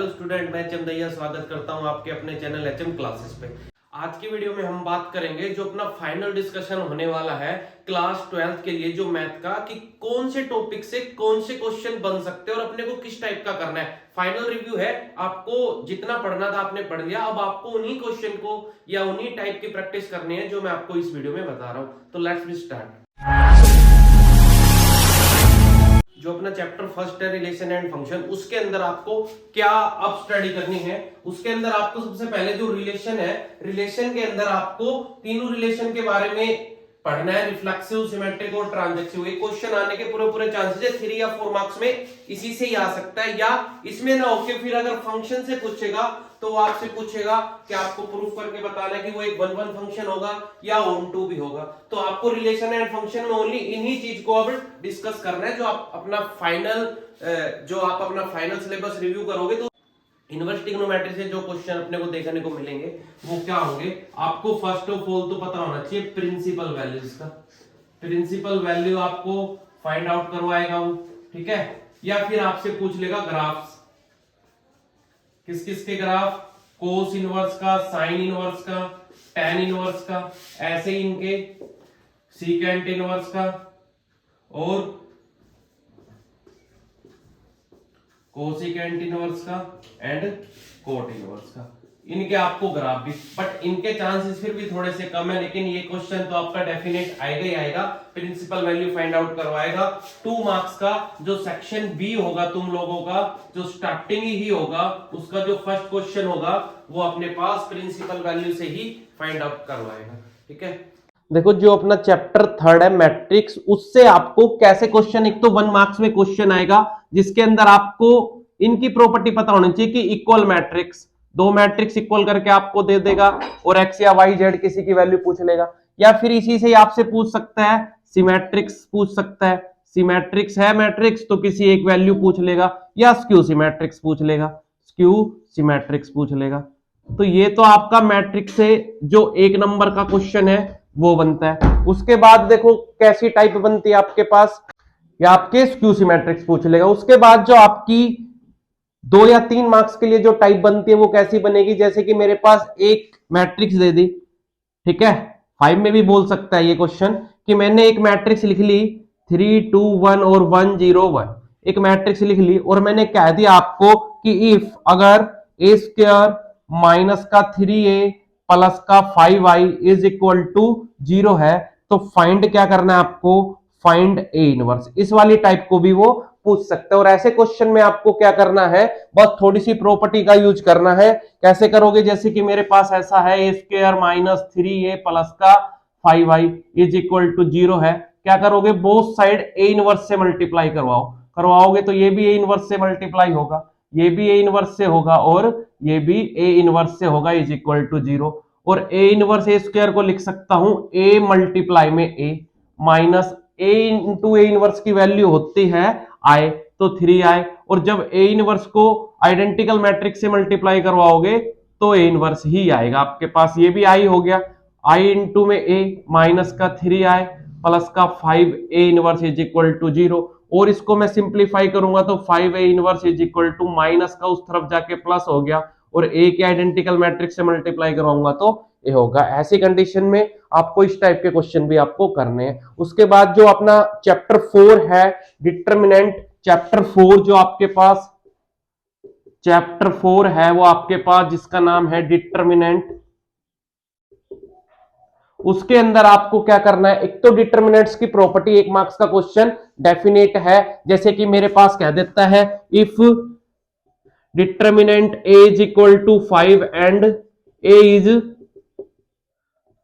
Hello student, मैं HM दैया स्वागत करता हूं आपके अपने चैनल एचएम क्लासेस पे। आज की वीडियो में हम बात करेंगे जो अपना फाइनल डिस्कशन होने वाला है क्लास 12th के लिए जो मैथ का, कि कौन से टॉपिक से कौन से क्वेश्चन बन सकते हैं और अपने को किस टाइप का करना है। फाइनल रिव्यू है, आपको जितना पढ़ना था आपने पढ़ लिया, अब आपको उन्हीं क्वेश्चन को या उन्हीं टाइप की प्रैक्टिस करनी है जो मैं आपको इस वीडियो में बता रहा हूं। तो लेट्स बी स्टार्ट। जो अपना चैप्टर फर्स्ट है रिलेशन एंड फंक्शन, उसके अंदर आपको क्या अब स्टडी करनी है। उसके अंदर आपको सबसे पहले जो रिलेशन है, रिलेशन के अंदर आपको तीनों रिलेशन के बारे में पढ़ना है, रिफ्लेक्सिव, सिमेट्रिक और ट्रांजैक्टिव। एक क्वेश्चन आने के पूरे चांसेस है 3 या 4 मार्क्स में इसी से ही आ सकता है, या इसमें ना होके फिर अगर फंक्शन से पूछेगा तो वो आपसे पूछेगा कि आपको प्रूफ करके बताना है कि वो एक 1-1 फंक्शन होगा या ऑन-टू भी होगा। तो आपको रिलेशन एंड फंक्शन में ओनली इन्हीं चीज को अब डिस्कस करना है। जो आप अपना फाइनल सिलेबस रिव्यू करोगे तो इनवर्स ट्रिग्नोमेट्री से जो क्वेश्चन अपने को देखने को मिलेंगे वो क्या होंगे, आपको फर्स्ट ऑफ ऑल तो पता होना चाहिए प्रिंसिपल वैल्यूज का। प्रिंसिपल वैल्यू आपको फाइंड आउट करवाएगा वो, ठीक है, या फिर आपसे पूछ लेगा ग्राफ्स, किस किस के ग्राफ, कोस इनवर्स का, साइन इनवर्स का, टेन इनवर्स का, ऐसे ही इनके सीकेंट इनवर्स का और कोसिकेंट इनवर्स का एंड कोट इनवर्स का। इनके आपको ग्राफ भी, बट इनके चांसेस फिर भी थोड़े से कम है, लेकिन ये क्वेश्चन तो आपका डेफिनेट आएगा ही आएगा। प्रिंसिपल वैल्यू फाइंड आउट करवाएगा 2 मार्क्स का। जो सेक्शन बी होगा तुम लोगों का, जो स्टार्टिंग ही होगा, उसका जो फर्स्ट क्वेश्चन होगा वो अपने पास प्रिंसिपल वैल्यू से ही फाइंड आउट करवाएगा, ठीक है। देखो, जो अपना चैप्टर 3 है मैट्रिक्स, उससे आपको कैसे क्वेश्चन, एक तो 1 मार्क्स में क्वेश्चन आएगा जिसके अंदर आपको इनकी प्रॉपर्टी पता होनी चाहिए कि इक्वल मैट्रिक्स, 2 मैट्रिक्स इक्वल करके आपको दे देगा और एक्स या वाई जेड किसी की वैल्यू पूछ लेगा। या फिर इसी से आपसे पूछ सकता है सिमेट्रिक्स, पूछ सकता है सिमेट्रिक्स है मैट्रिक्स तो किसी एक वैल्यू पूछ लेगा, या स्क्यू सिमेट्रिक्स पूछ लेगा, स्क्यू सिमेट्रिक्स पूछ लेगा। तो ये तो आपका मैट्रिक्स से जो 1 नंबर का क्वेश्चन है वो बनता है। उसके बाद देखो कैसी टाइप बनती है आपके पास, या आपके स्क्यू सिमेट्रिक्स पूछ लेगा। उसके बाद जो आपकी 2 या 3 मार्क्स के लिए जो टाइप बनती है वो कैसी बनेगी, जैसे कि मेरे पास एक मैट्रिक्स दे दी, ठीक है, 5 में भी बोल सकता है ये क्वेश्चन कि मैंने एक मैट्रिक्स लिख ली 3 2 1 और 1 0 1, एक मैट्रिक्स लिख ली और मैंने कह दिया आपको कि इफ अगर a स्क्वायर माइनस का 3a प्लस का 5i इज इक्वल टू 0 है, तो फाइंड क्या करना है आपको, फाइंड a इनवर्स। इस वाली टाइप को भी वो पूछ सकते हैं। और ऐसे क्वेश्चन में आपको क्या करना है, बस थोड़ी सी प्रॉपर्टी का यूज करना है। कैसे करोगे, जैसे कि मेरे पास ऐसा है a square minus 3a plus का 5i इज इक्वल टू 0 है, क्या करोगे, बोथ साइड a इनवर्स से मल्टीप्लाई करवाओगे तो ये भी a इनवर्स से मल्टीप्लाई होगा, ये भी a इनवर्स से होगा और ये भी a इनवर्स से होगा इज इक्वल टू 0। और a इनवर्स a स्क्वायर को लिख सकता हूं a मल्टीप्लाई में a minus a into a inverse की वैल्यू होती है i, तो 3i। और जब a इनवर्स को आइडेंटिकल मैट्रिक्स से मल्टीप्लाई करवाओगे तो a इनवर्स ही आएगा आपके पास। ये भी i हो गया, i इंटू में a माइनस का 3i प्लस का 5a inverse is equal to 0। और इसको मैं सिंप्लीफाई करूंगा तो 5a inverse is equal to minus का उस तरफ जाके प्लस हो गया, और a के आइडेंटिकल मैट्रिक्स से मल्टीप्लाई करवाऊंगा तो ये होगा। ऐसी कंडीशन में आपको इस टाइप के क्वेश्चन भी आपको करने हैं। उसके बाद जो अपना चैप्टर 4 है डिटरमिनेंट, चैप्टर 4 जो आपके पास चैप्टर 4 है वो आपके पास जिसका नाम है डिटरमिनेंट, उसके अंदर आपको क्या करना है, एक तो डिटरमिनेंट्स की प्रॉपर्टी 1 मार्क्स का क्वेश्चन डेफिनेट है, जैसे कि मेरे पास कह देता है if determinant a is equal to 5 and a is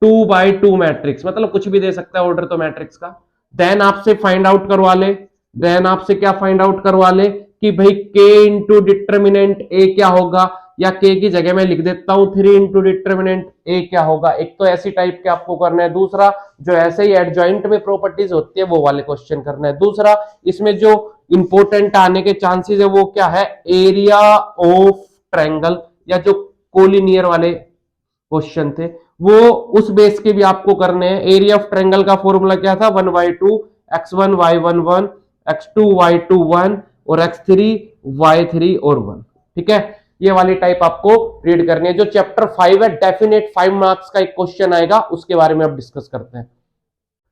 2/2 matrix, मतलब कुछ भी दे सकता है ऑर्डर तो मैट्रिक्स का। देन आपसे फाइंड आउट करवा ले, देन आपसे क्या फाइंड आउट करवा ले कि भाई k इंटू डिटरमिनेंट a क्या होगा, या k की जगह मैं लिख देता हूं 3 इंटू डिटरमिनेंट a क्या होगा। एक तो ऐसी टाइप के आपको करना है। दूसरा जो ऐसे ही एडजॉइंट में प्रॉपर्टीज होती है वो वाले क्वेश्चन करना है। दूसरा इसमें जो इंपोर्टेंट आने के चांसेस है वो क्या है, एरिया ऑफ ट्रायंगल, या जो कोलिनियर वाले क्वेश्चन थे वो उस बेस के भी आपको करने हैं। एरिया ऑफ ट्रायंगल का फॉर्मूला क्या था, 1/2 x1 y1 1 x2 y2 1 और x3 y3 और 1, ठीक है। ये वाली टाइप आपको रीड करनी है। जो चैप्टर 5 है, डेफिनेट 5 मार्क्स का एक क्वेश्चन आएगा, उसके बारे में अब डिस्कस करते हैं।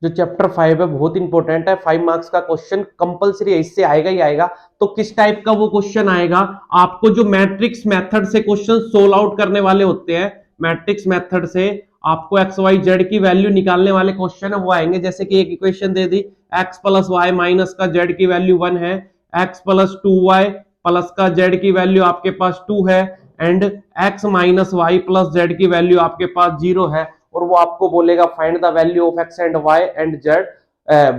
जो चैप्टर 5 है बहुत इंपॉर्टेंट है, 5 मार्क्स का क्वेश्चन कंपलसरी इससे आएगा ही आएगा। तो किस टाइप का वो क्वेश्चन आएगा, आपको जो मैट्रिक्स मेथड से क्वेश्चन सोल्व आउट करने वाले होते हैं, मैट्रिक्स मेथड से आपको एक्स वाई जेड की वैल्यू निकालने वाले क्वेश्चन है वो आएंगे। जैसे कि एक इक्वेशन दे दी, एक्स प्लस वाई माइनस का जेड की वैल्यू 1 है, एक्स प्लस 2y प्लस का जेड की वैल्यू आपके पास 2 है, and x minus y plus z की वैल्यू आपके पास 0 है, और वो आपको बोलेगा find the value of x and y and z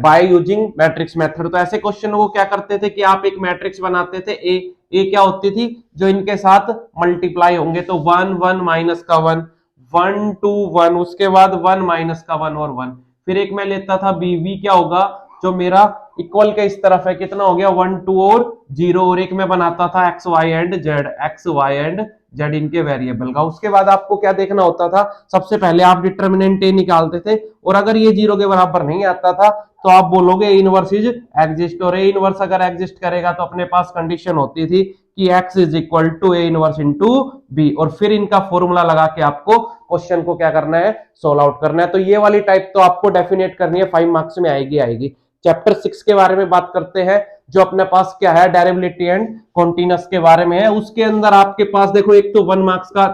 by using matrix method. तो ऐसे क्वेश्चन को क्या करते थे कि आप एक मैट्रिक्स बनाते थे, ए क्या होती थी, जो इनके साथ मल्टीप्लाई होंगे, तो 1 1 माइनस का 1 1 2 1, उसके बाद 1 माइनस का 1 और 1। फिर एक मैं लेता था बी क्या होगा, जो मेरा इक्वल के इस तरफ है, कितना हो गया 1 2 और 0, और एक मैं बनाता था एक्स वाई एंड जेड इनके वेरिएबल का। उसके बाद आपको क्या देखना होता था, सबसे पहले आप डिटर्मिनेंट ए निकालते थे, और अगर ये 0 के बराबर नहीं आता था तो आप बोलोगे इनवर्स इज एग्जिस्ट, और ए इनवर्स अगर एग्जिस्ट करेगा तो अपने पास कंडीशन होती थी कि x is equal to a inverse into b, और फिर इनका फॉर्मूला लगा के आपको क्वेश्चन को क्या करना है, सोल्व आउट करना है। तो ये वाली टाइप तो आपको डेफिनेट करनी है, 5 मार्क्स में आएगी। चैप्टर 6 के बारे में बात करते हैं, जो अपने पास क्या है, डेरिवेटिव एंड कॉन्टिन्यूअस के बारे में है। उसके अंदर आपके पास देखो, एक तो 1 मार्क्स का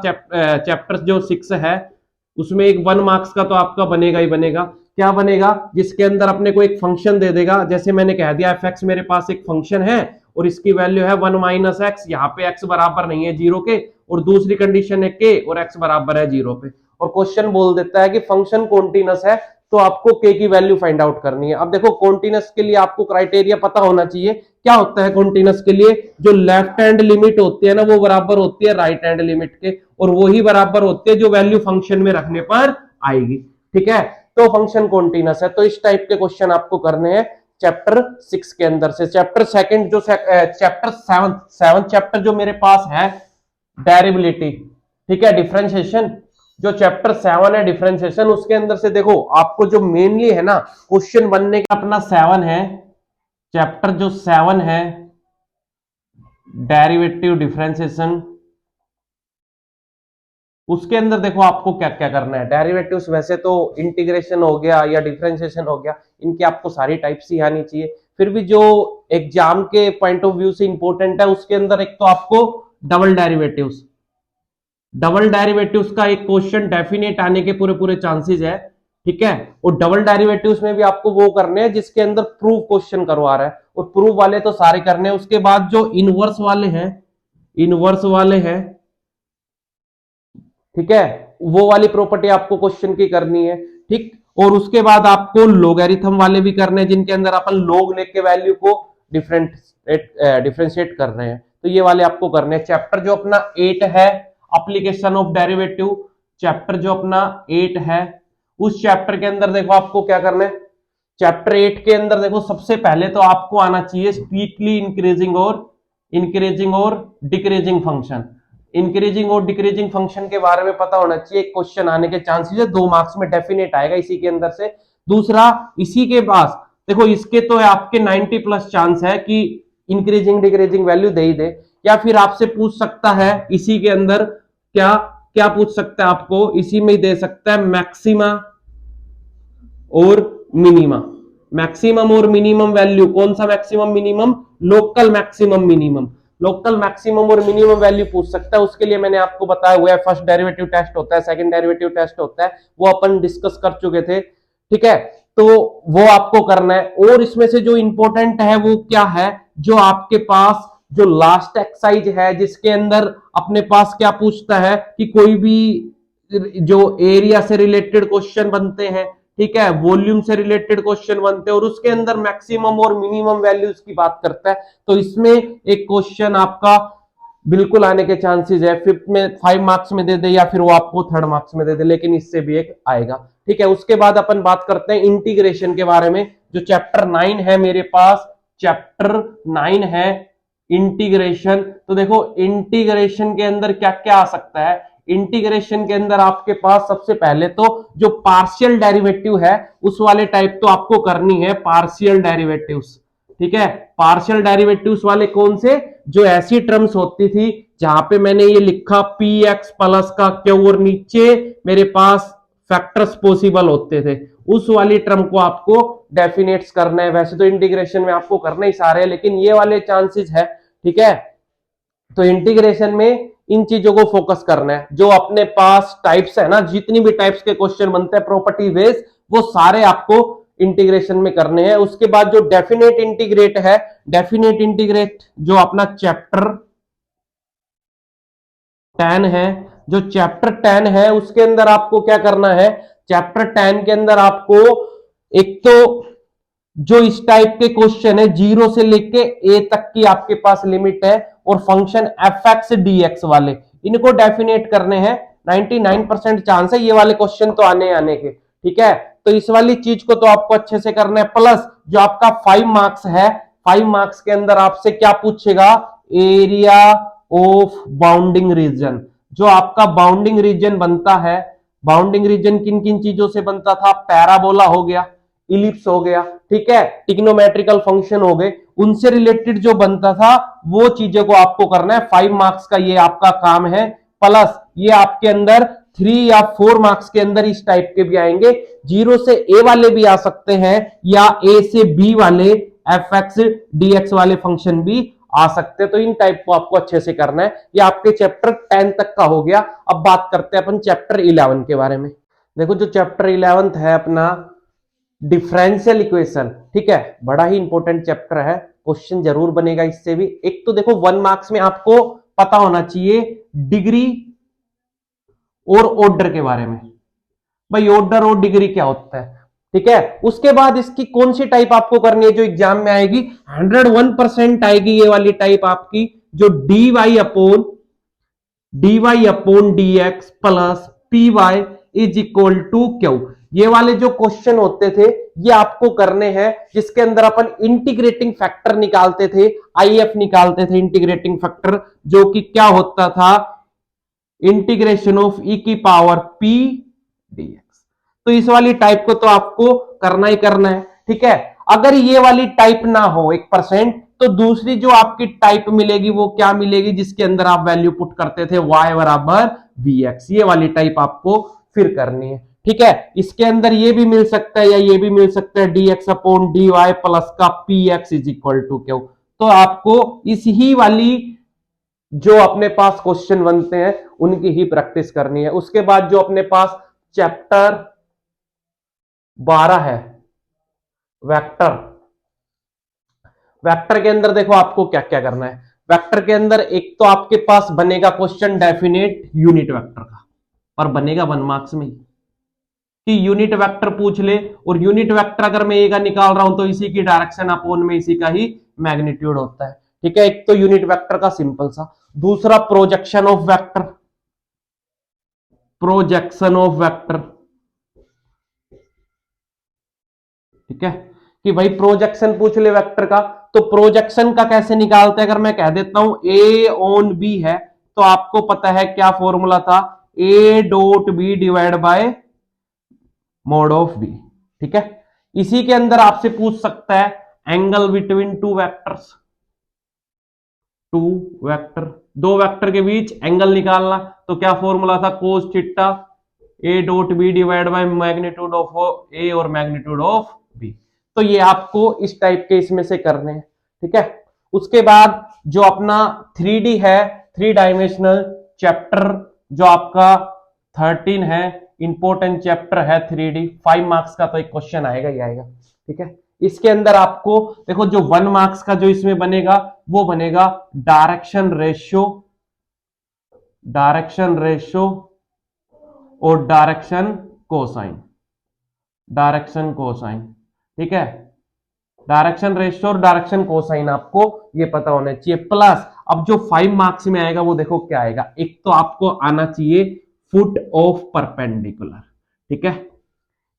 चैप्टर जो 6 है, उसमें एक 1 मार्क्स का तो आपका बनेगा ही बनेगा। क्या बनेगा, जिसके अंदर अपने को एक फंक्शन दे देगा, जैसे मैंने कह दिया एफ एक्स मेरे पास एक फंक्शन है और इसकी वैल्यू है 1 माइनस एक्स, यहाँ पे एक्स बराबर नहीं है 0 के, और दूसरी कंडीशन है के और एक्स बराबर है 0 पे, और क्वेश्चन बोल देता है कि फंक्शन कॉन्टिन्यूअस है, तो आपको के की वैल्यू फाइंड आउट करनी है। अब देखो कॉन्टिन्यूअस के लिए आपको क्राइटेरिया पता होना चाहिए, क्या होता है कॉन्टिन्यूअस के लिए, जो लेफ्ट हैंड लिमिट होती है ना वो बराबर होती है राइट हैंड लिमिट के, और वही बराबर होती है जो वैल्यू फंक्शन में रखने पर आएगी। ठीक है, तो फंक्शन कॉन्टिन्यूअस है, तो इस टाइप के क्वेश्चन आपको करने हैं चैप्टर 6 के अंदर से। चैप्टर 2 जो चैप्टर 7 चैप्टर जो मेरे पास है डेरिवेटिव, ठीक है, डिफरेंशिएशन, जो चैप्टर 7 है डिफरेंशिएशन, उसके अंदर से देखो आपको जो मेनली है ना क्वेश्चन बनने का अपना 7 है, चैप्टर जो 7 है डेरिवेटिव डिफरेंशिएशन, उसके अंदर देखो आपको क्या क्या करना है। डेरिवेटिव्स वैसे तो इंटीग्रेशन हो गया या डिफरेंशिएशन हो गया, इनकी आपको सारी टाइप्स ही आनी चाहिए, फिर भी जो एग्जाम के पॉइंट ऑफ व्यू से इंपॉर्टेंट है उसके अंदर एक तो आपको डबल डेरिवेटिव्स, डबल डेरिवेटिव्स का एक क्वेश्चन डेफिनेट आने के पूरे पूरे चांसेस है। ठीक है, और डबल डेरिवेटिव्स में भी आपको वो करने हैं जिसके अंदर प्रूफ क्वेश्चन करवा रहा है, और प्रूफ वाले तो सारे करने हैं। उसके बाद जो इनवर्स वाले हैं, ठीक है, वो वाली प्रॉपर्टी आपको क्वेश्चन की करनी है। ठीक, और उसके बाद आपको लोगैरिथम वाले भी करने हैं, जिनके अंदर अपन लोग लेके वैल्यू को डिफरेंशिएट कर रहे हैं, तो ये वाले आपको करने हैं। चैप्टर जो अपना 8 है एप्लीकेशन ऑफ डेरिवेटिव, चैप्टर जो अपना 8 है, उस चैप्टर के अंदर देखो आपको क्या करना है। चैप्टर 8 के अंदर देखो सबसे पहले तो आपको आना चाहिए स्ट्रिक्टली इंक्रीजिंग और डिक्रीजिंग फंक्शन। इंक्रीजिंग और डिक्रीजिंग फंक्शन के बारे में पता होना चाहिए, क्वेश्चन आने के चांसेस है 2 मार्क्स में डेफिनेट आएगा इसी के अंदर से। दूसरा, इसी के पास देखो इसके तो आपके 90 प्लस चांस है कि इंक्रीजिंग डिक्रीजिंग वैल्यू दे ही दे, या फिर आपसे पूछ सकता है इसी के अंदर क्या क्या पूछ सकता है, आपको इसी में ही दे सकता है मैक्सिमा और मिनिमा। मैक्सिमम और मिनिमम वैल्यू, कौन सा मैक्सिमम मिनिमम, लोकल मैक्सिमम और मिनिमम वैल्यू पूछ सकता है। उसके लिए मैंने आपको बताया हुआ है, फर्स्ट डेरिवेटिव टेस्ट होता है, सेकंड डेरिवेटिव टेस्ट होता है, वो अपन डिस्कस कर चुके थे। ठीक है, तो वो आपको करना है। और इसमें से जो इंपॉर्टेंट है वो क्या है, जो आपके पास जो लास्ट एक्सरसाइज है, जिसके अंदर अपने पास क्या पूछता है कि कोई भी जो एरिया से रिलेटेड क्वेश्चन बनते हैं, ठीक है, वॉल्यूम से रिलेटेड क्वेश्चन बनते हैं, और उसके अंदर मैक्सिमम और मिनिमम वैल्यूज की बात करता है, तो इसमें एक क्वेश्चन आपका बिल्कुल आने के चांसेस है। 5th में 5 मार्क्स में दे दे, या फिर वो आपको 3rd मार्क्स में दे दे, लेकिन इससे भी एक आएगा। ठीक है, उसके बाद अपन बात करते हैं इंटीग्रेशन के बारे में, जो चैप्टर 9 है मेरे पास, चैप्टर 9 है इंटीग्रेशन। तो देखो इंटीग्रेशन के अंदर क्या क्या आ सकता है, इंटीग्रेशन के अंदर आपके पास सबसे पहले तो जो पार्शियल डेरिवेटिव है उस वाले टाइप तो आपको करनी है, पार्शियल डेरिवेटिव्स। ठीक है, पार्शियल डेरिवेटिव्स वाले कौन से, जो ऐसी टर्म्स होती थी जहां पे मैंने ये लिखा पी एक्स प्लस का क्यू और नीचे मेरे पास फैक्टर्स पॉसिबल होते थे, उस वाली टर्म को आपको डेफिनेट्स करना है। वैसे तो इंटीग्रेशन में आपको करना ही सारे हैं, लेकिन ये वाले चांसेस है, ठीक है। तो इंटीग्रेशन में इन चीजों को फोकस करना है। जो अपने पास टाइप्स है ना, जितनी भी टाइप्स के क्वेश्चन बनते हैं प्रॉपर्टी बेस, वो सारे आपको इंटीग्रेशन में करने हैं। उसके बाद जो डेफिनेट इंटीग्रेट है, डेफिनेट इंटीग्रेट जो अपना चैप्टर 10 है, जो चैप्टर 10 है उसके अंदर आपको क्या करना है, चैप्टर 10 के अंदर आपको एक तो जो इस टाइप के क्वेश्चन है, जीरो से लेके ए तक की आपके पास लिमिट है, और function F x D x वाले, इनको डेफिनेट करने हैं। 99% चांस है ये वाले क्वेश्चन तो आने के, ठीक है। तो इस वाली चीज को तो आपको अच्छे से करना है। प्लस जो आपका 5 मार्क्स है, 5 मार्क्स के अंदर आपसे क्या पूछेगा, एरिया ऑफ बाउंडिंग रीजन। जो आपका बाउंडिंग रीजन बनता है, बाउंडिंग रीजन किन किन चीजों से बनता था, पैराबोला हो गया, इलिप्स हो गया, ठीक है, ट्रिग्नोमेट्रिकल फंक्शन हो गए, उनसे रिलेटेड जो बनता था वो चीजों को आपको करना है। 5 मार्क्स का ये आपका काम है। प्लस ये आपके अंदर 3 या 4 मार्क्स के अंदर इस टाइप के भी आएंगे, जीरो से ए वाले भी आ सकते हैं, या ए से बी वाले एफ एक्स डी एक्स वाले फंक्शन भी आ सकते हैं। तो इन टाइप को आपको अच्छे से करना है। ये आपके चैप्टर 10 तक का हो गया। अब बात करते हैं अपन चैप्टर 11 के बारे में। देखो जो चैप्टर 11 है अपना डिफरेंशियल इक्वेशन, ठीक है, बड़ा ही इंपॉर्टेंट चैप्टर है, क्वेश्चन जरूर बनेगा इससे भी। एक तो देखो 1 मार्क्स में आपको पता होना चाहिए डिग्री और ऑर्डर के बारे में, भाई ऑर्डर और डिग्री क्या होता है, ठीक है। उसके बाद इसकी कौन सी टाइप आपको करनी है जो एग्जाम में आएगी, 101% आएगी ये वाली टाइप आपकी, जो dy upon dx plus p y is equal to q. ये वाले जो क्वेश्चन होते थे ये आपको करने हैं, जिसके अंदर अपन इंटीग्रेटिंग फैक्टर निकालते थे, आईएफ निकालते थे इंटीग्रेटिंग फैक्टर, जो कि क्या होता था, इंटीग्रेशन ऑफ ई की पावर पी डीएक्स। तो इस वाली टाइप को तो आपको करना ही करना है, ठीक है। अगर ये वाली टाइप ना हो 1%, तो दूसरी जो आपकी टाइप मिलेगी वो क्या मिलेगी, जिसके अंदर आप वैल्यू पुट करते थे y बराबर vx, ये वाली टाइप आपको फिर करनी है, ठीक है। इसके अंदर ये भी मिल सकता है या ये भी मिल सकता है, dx अपॉन dy प्लस का px is equal to q. तो आपको इस ही वाली जो अपने पास क्वेश्चन बनते हैं उनकी ही प्रैक्टिस करनी है। उसके बाद जो अपने पास चैप्टर 12 है वेक्टर, वेक्टर के अंदर देखो आपको क्या क्या करना है। वेक्टर के अंदर एक तो आपके पास बनेगा क्वेश्चन डेफिनेट यूनिट वेक्टर का, पर बनेगा 1 मार्क्स में कि यूनिट वेक्टर पूछ ले, और यूनिट वेक्टर अगर मैं ए का निकाल रहा हूं तो इसी की डायरेक्शन अपोन में इसी का ही मैग्नीट्यूड होता है, ठीक है। एक तो यूनिट वेक्टर का सिंपल सा। दूसरा projection of vector, projection of vector, ठीक है, कि भाई प्रोजेक्शन पूछ ले वेक्टर का, तो प्रोजेक्शन का कैसे निकालते हैं। अगर मैं कह देता हूं ए ऑन बी है, तो आपको पता है क्या फॉर्मूला था, A dot B divide by mod of B, ठीक है। इसी के अंदर आपसे पूछ सकता है angle between two vectors, two vector, दो वेक्टर के बीच एंगल निकालना, तो क्या फॉर्मूला था, cos theta A dot B divide by magnitude of A और मैग्नीट्यूड ऑफ बी। तो ये आपको इस टाइप के इसमें से करने हैं, ठीक है। उसके बाद जो अपना 3D है, 3 डायमेंशनल चैप्टर जो आपका 13 है, इंपॉर्टेंट चैप्टर है 3D, 5 मार्क्स का तो एक क्वेश्चन आएगा ही आएगा, ठीक है। इसके अंदर आपको देखो जो 1 मार्क्स का जो इसमें बनेगा वो बनेगा डायरेक्शन रेशियो, डायरेक्शन रेशियो और डायरेक्शन कोसाइन, डायरेक्शन कोसाइन, ठीक है। डायरेक्शन रेशियो और डायरेक्शन कोसाइन आपको ये पता होना चाहिए। प्लस अब जो 5 मार्क्स में आएगा वो देखो क्या आएगा, एक तो आपको आना चाहिए फुट ऑफ परपेंडिकुलर, ठीक है।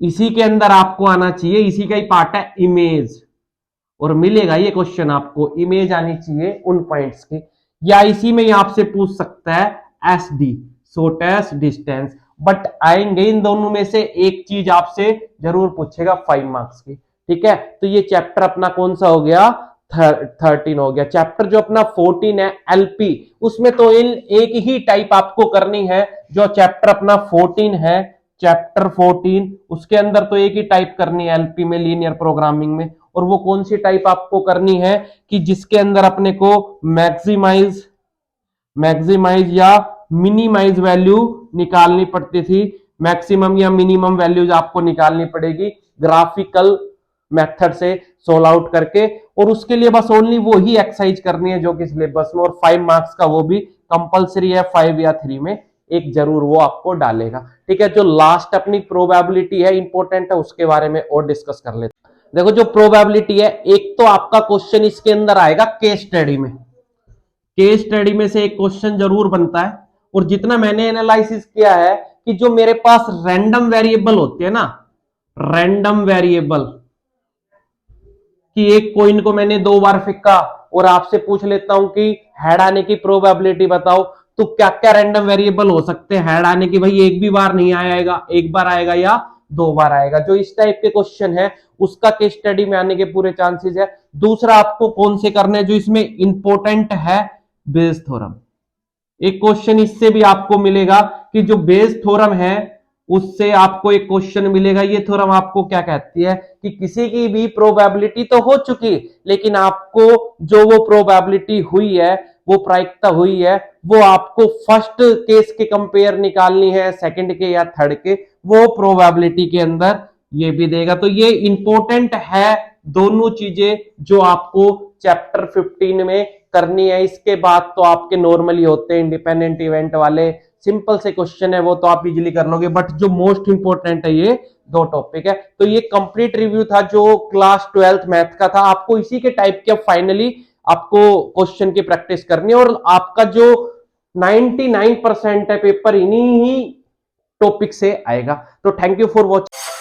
इसी के अंदर आपको आना चाहिए, इसी का ही पार्ट है इमेज, और मिलेगा ये क्वेश्चन आपको, इमेज आनी चाहिए उन पॉइंट्स की, या इसी में ही आपसे पूछ सकता है S D, shortest distance. But आएंगे इन दोनों में से एक चीज आपसे जरूर पूछेगा 5 मार्क्स की, ठीक है। तो ये चैप्टर अपना कौन सा हो गया, 13 हो गया। चैप्टर जो अपना 14 है एलपी, उसमें तो इन एक ही टाइप आपको करनी है। जो चैप्टर अपना 14 है, चैप्टर 14, उसके अंदर तो एक ही टाइप करनी है एलपी में, लीनियर प्रोग्रामिंग में। और वो कौन सी टाइप आपको करनी है कि जिसके अंदर अपने को मैक्सिमाइज या मिनिमाइज वैल्यू निकालनी पड़ती थी। मैक्सिमम या मिनिमम वैल्यूज आपको निकालनी पड़ेगी ग्राफिकल मेथड से सोल्व आउट करके। और उसके लिए बस ओनली वो ही एक्सरसाइज करनी है जो कि सिलेबस में, और 5 मार्क्स का वो भी कंपलसरी है, 5 या 3 में एक जरूर वो आपको डालेगा। ठीक है, जो लास्ट अपनी प्रोबेबिलिटी है इंपॉर्टेंट है, उसके बारे में और डिस्कस कर लेते हैं। देखो जो प्रोबेबिलिटी है, एक तो आपका क्वेश्चन इसके अंदर आएगा केस स्टडी में, केस स्टडी में से एक क्वेश्चन जरूर बनता है। और जितना मैंने एनालिसिस किया है कि जो मेरे पास रैंडम वेरिएबल होते हैं ना, रैंडम वेरिएबल कि एक कॉइन को मैंने 2 बार फेंका और आपसे पूछ लेता हूं कि हेड आने की प्रोबेबिलिटी बताओ, तो क्या क्या रैंडम वेरिएबल हो सकते हैं हेड आने की? भाई एक भी बार नहीं आएगा, एक बार आएगा या 2 बार आएगा। जो इस टाइप के क्वेश्चन है उसका केस स्टडी में आने के पूरे चांसेस है। दूसरा आपको कौन से करने जो इसमें इंपॉर्टेंट है, बेस थ्योरम। एक क्वेश्चन इससे भी आपको मिलेगा कि जो बेस थ्योरम है उससे आपको एक क्वेश्चन मिलेगा। ये थ्योरम आपको क्या कहती है कि किसी की भी प्रोबेबिलिटी तो हो चुकी, लेकिन आपको जो वो प्रोबेबिलिटी हुई है, वो प्रायिकता हुई है, वो आपको फर्स्ट केस के कंपेयर निकालनी है, सेकंड के या थर्ड के, वो प्रोबेबिलिटी के अंदर ये भी देगा। तो ये इंपॉर्टेंट है दोनों चीजें जो आपको चैप्टर 15 में करनी है। इसके बाद तो आपके नॉर्मली होते हैं इंडिपेंडेंट इवेंट वाले, सिंपल से क्वेश्चन है, वो तो आप इजीली कर लोगे। बट जो मोस्ट इंपॉर्टेंट है ये 2 टॉपिक है। तो ये कंप्लीट रिव्यू था जो क्लास 12th मैथ का था। आपको इसी के टाइप के फाइनली आपको क्वेश्चन की प्रैक्टिस करनी है, और आपका जो 99% है पेपर इन्हीं ही टॉपिक से आएगा। तो थैंक यू फॉर वॉचिंग।